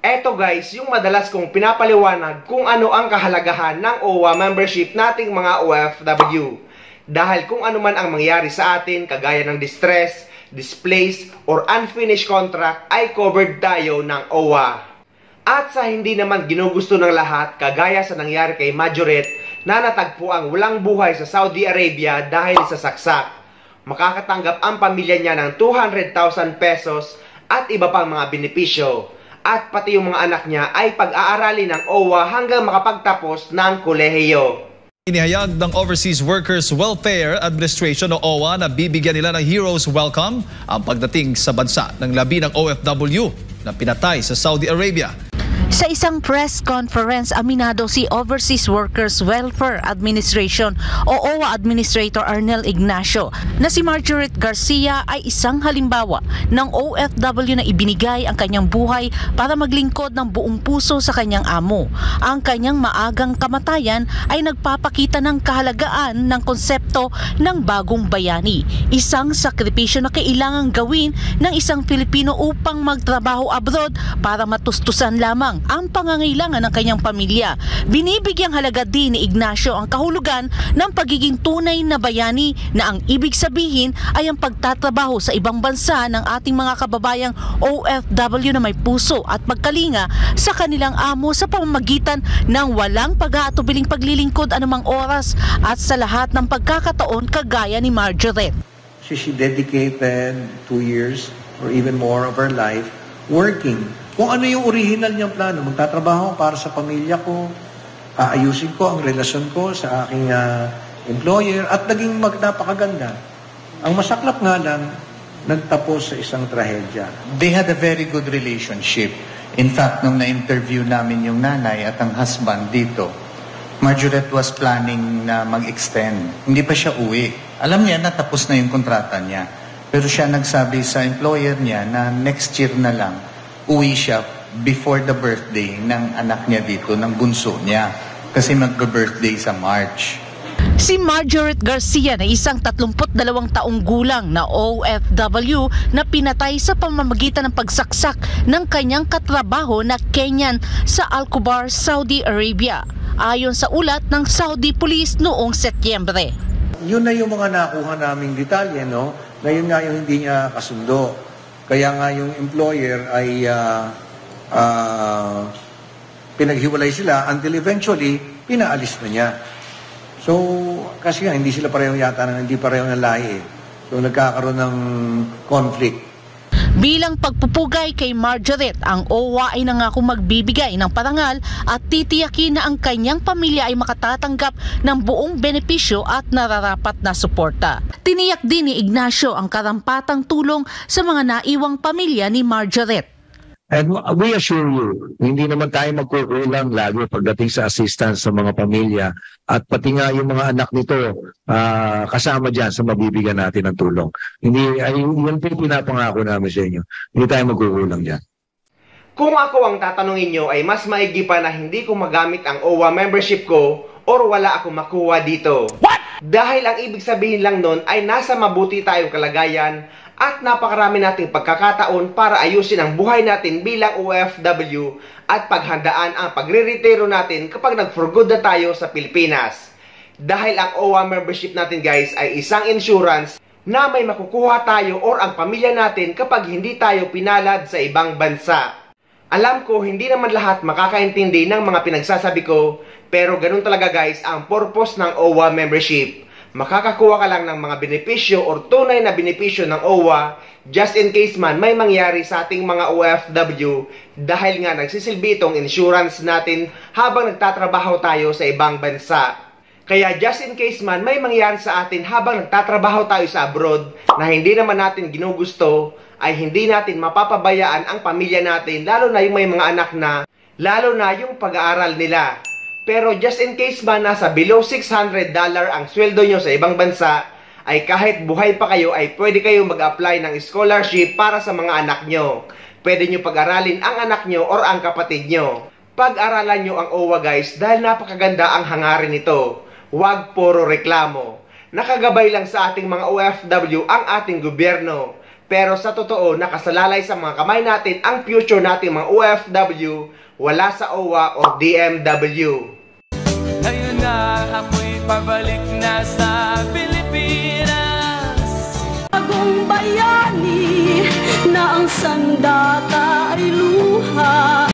Eto guys, yung madalas kong pinapaliwanag kung ano ang kahalagahan ng OWA membership nating mga OFW. Dahil kung ano man ang mangyari sa atin, kagaya ng distress, displaced, or unfinished contract, ay covered tayo ng OWA. At sa hindi naman ginugusto ng lahat, kagaya sa nangyari kay Majoret na natagpo ang walang buhay sa Saudi Arabia dahil sa saksak, makakatanggap ang pamilya niya ng 200,000 pesos at iba pang mga benepisyo. At pati yung mga anak niya ay pag-aaralin ng OWA hanggang makapagtapos ng kolehiyo. Inihayag ng Overseas Workers Welfare Administration o OWA na bibigyan nila ng Heroes Welcome ang pagdating sa bansa ng labi ng OFW na pinatay sa Saudi Arabia. Sa isang press conference, aminado si Overseas Workers Welfare Administration o OWA Administrator Arnel Ignacio na si Marjoret Garcia ay isang halimbawa ng OFW na ibinigay ang kanyang buhay para maglingkod ng buong puso sa kanyang amo. Ang kanyang maagang kamatayan ay nagpapakita ng kahalagaan ng konsepto ng bagong bayani, isang sakripisyo na kailangang gawin ng isang Pilipino upang magtrabaho abroad para matustusan lamang ang pangangailangan ng kanyang pamilya. Binibigyang halaga din ni Ignacio ang kahulugan ng pagiging tunay na bayani na ang ibig sabihin ay ang pagtatrabaho sa ibang bansa ng ating mga kababayang OFW na may puso at pagkalinga sa kanilang amo sa pamamagitan ng walang pag-aatubiling paglilingkod anumang oras at sa lahat ng pagkakataon kagaya ni Marjoret. She dedicated 2 years or even more of her life working. Kung ano yung original niyang plano, magtatrabaho para sa pamilya ko, aayusin ko ang relasyon ko sa aking employer at naging napakaganda. Ang masaklap nga lang, nagtapos sa isang trahedya. They had a very good relationship. In fact, nung na-interview namin yung nanay at ang husband dito, Marjoret was planning na mag-extend. Hindi pa siya uwi. Alam niya na tapos na yung kontrata niya. Pero siya nagsabi sa employer niya na next year na lang, uwi siya before the birthday ng anak niya dito, ng bunso niya. Kasi mag-birthday sa March. Si Marjoret Garcia na isang 32 taong gulang na OFW na pinatay sa pamamagitan ng pagsaksak ng kanyang katrabaho na Kenyan sa Al-Khobar, Saudi Arabia. Ayon sa ulat ng Saudi Police noong Setyembre. Yun na yung mga nakuha naming detalye, no? Na yun nga yung hindi niya kasundo. Kaya nga yung employer ay pinaghiwalay sila until eventually pinaalis na niya. So, kasi nga, hindi sila pareho yata, hindi pareho ng lahi. So, nagkakaroon ng conflict. Bilang pagpupugay kay Marjoret, ang OWA ay nangako magbibigay ng parangal at titiyakin na ang kanyang pamilya ay makatatanggap ng buong benepisyo at nararapat na suporta. Tiniyak din ni Ignacio ang karampatang tulong sa mga naiwang pamilya ni Marjoret. And we assure you, hindi naman tayo magkukulang lalo pagdating sa assistance sa mga pamilya at pati nga yung mga anak nito kasama dyan sa mabibigyan natin ng tulong. Yan po pinapangako namin sa inyo. Hindi tayo magkukulang dyan. Kung ako ang tatanungin nyo ay mas maigi pa na hindi ko magamit ang OWA membership ko or wala akong makuha dito. What? Dahil ang ibig sabihin lang nun ay nasa mabuti tayong kalagayan at napakarami nating pagkakataon para ayusin ang buhay natin bilang OFW at paghandaan ang pagre-retiro natin kapag nag-for good na tayo sa Pilipinas. Dahil ang OWA membership natin guys ay isang insurance na may makukuha tayo or ang pamilya natin kapag hindi tayo pinalad sa ibang bansa. Alam ko hindi naman lahat makakaintindi ng mga pinagsasabi ko, pero ganun talaga guys ang purpose ng OWA membership. Makakakuha ka lang ng mga benepisyo or tunay na benepisyo ng OWA just in case man may mangyari sa ating mga OFW dahil nga nagsisilbi itong insurance natin habang nagtatrabaho tayo sa ibang bansa. Kaya just in case man may mangyari sa atin habang nagtatrabaho tayo sa abroad na hindi naman natin ginugusto, ay hindi natin mapapabayaan ang pamilya natin, lalo na yung may mga anak na, lalo na yung pag-aaral nila. Pero just in case ba nasa below $600 ang sweldo nyo sa ibang bansa, ay kahit buhay pa kayo ay pwede kayong mag-apply ng scholarship para sa mga anak nyo. Pwede nyo pag-aralin ang anak nyo or ang kapatid nyo. Pag-aralan nyo ang OWA guys dahil napakaganda ang hangarin nito. Huwag puro reklamo. Nakagabay lang sa ating mga OFW ang ating gobyerno. Pero sa totoo, nakasalalay sa mga kamay natin ang future nating mga OFW, wala sa OWA o DMW. Ngayon na ako'y pabalik na sa Pilipinas. Bagong bayani na ang sandata.